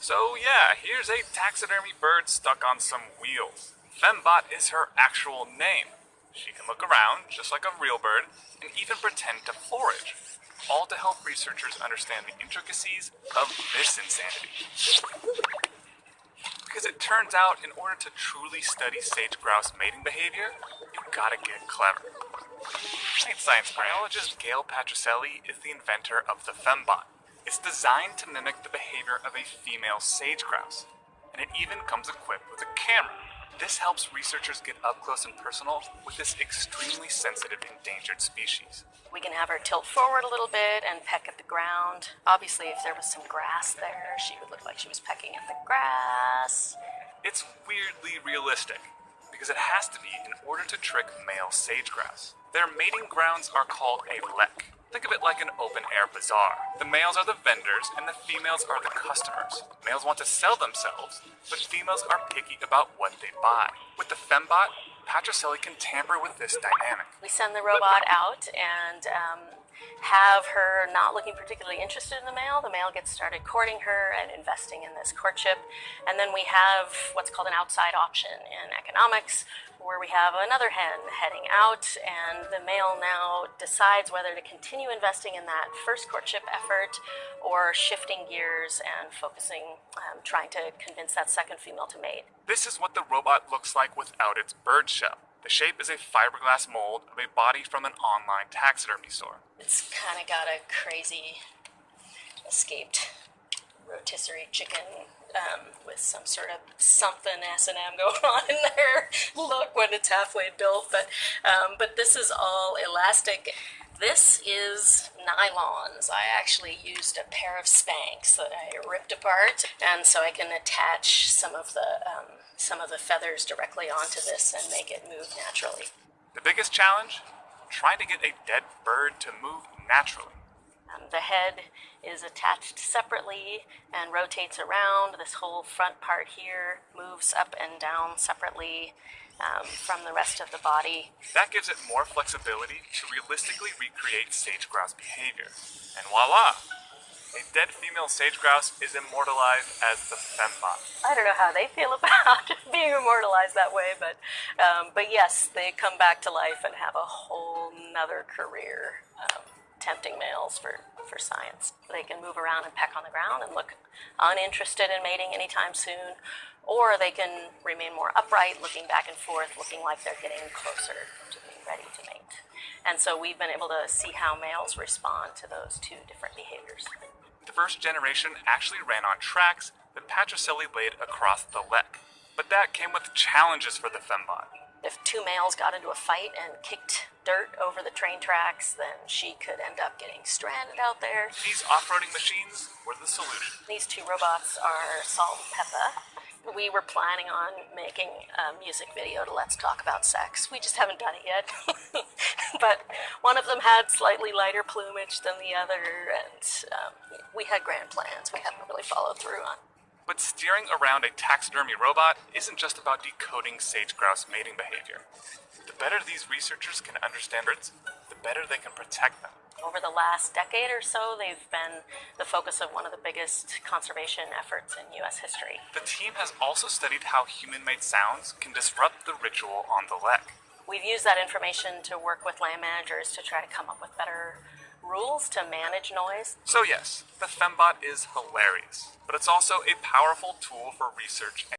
So yeah, here's a taxidermy bird stuck on some wheels. Fembot is her actual name. She can look around, just like a real bird, and even pretend to forage. All to help researchers understand the intricacies of this insanity. Because it turns out, in order to truly study sage-grouse mating behavior, you've gotta get clever. Science biologist Gail Patricelli is the inventor of the Fembot. It's designed to mimic the behavior of a female sage-grouse, and it even comes equipped with a camera. This helps researchers get up close and personal with this extremely sensitive endangered species. We can have her tilt forward a little bit and peck at the ground. Obviously, if there was some grass there, she would look like she was pecking at the grass. It's weirdly realistic, because it has to be in order to trick male sage-grouse. Their mating grounds are called a lek. Think of it like an open-air bazaar. The males are the vendors and the females are the customers. Males want to sell themselves, but females are picky about what they buy. With the Fembot, Patricelli can tamper with this dynamic. We send the robot out and have her not looking particularly interested in the male. The male gets started courting her and investing in this courtship. And then we have what's called an outside option in economics, where we have another hen heading out, and the male now decides whether to continue investing in that first courtship effort or shifting gears and focusing, trying to convince that second female to mate. This is what the robot looks like without its bird shell. The shape is a fiberglass mold of a body from an online taxidermy store. It's kind of got a crazy escaped rotisserie chicken with some sort of something S&M going on in there. Look when it's halfway built, but this is all elastic. This is nylons. I actually used a pair of Spanx that I ripped apart, and so I can attach some of the feathers directly onto this and make it move naturally. The biggest challenge? Trying to get a dead bird to move naturally. The head is attached separately and rotates around. This whole front part here moves up and down separately from the rest of the body. That gives it more flexibility to realistically recreate sage-grouse behavior. And voila! A dead female sage-grouse is immortalized as the Fembot. I don't know how they feel about being immortalized that way, but yes, they come back to life and have a whole nother career. Tempting males for science. They can move around and peck on the ground and look uninterested in mating anytime soon, or they can remain more upright, looking back and forth, looking like they're getting closer to being ready to mate. And so we've been able to see how males respond to those two different behaviors. The first generation actually ran on tracks that Patricelli laid across the lek, but that came with challenges for the Fembot. If two males got into a fight and kicked dirt over the train tracks, then she could end up getting stranded out there. These off-roading machines were the solution. These two robots are Salt and Peppa. We were planning on making a music video to Let's Talk About Sex. We just haven't done it yet. But one of them had slightly lighter plumage than the other, and we had grand plans we haven't really followed through on. But steering around a taxidermy robot isn't just about decoding sage-grouse mating behavior. The better these researchers can understand birds, the better they can protect them. Over the last decade or so, they've been the focus of one of the biggest conservation efforts in U.S. history. The team has also studied how human-made sounds can disrupt the ritual on the lek. We've used that information to work with land managers to try to come up with better rules to manage noise. So yes, the Fembot is hilarious, but it's also a powerful tool for research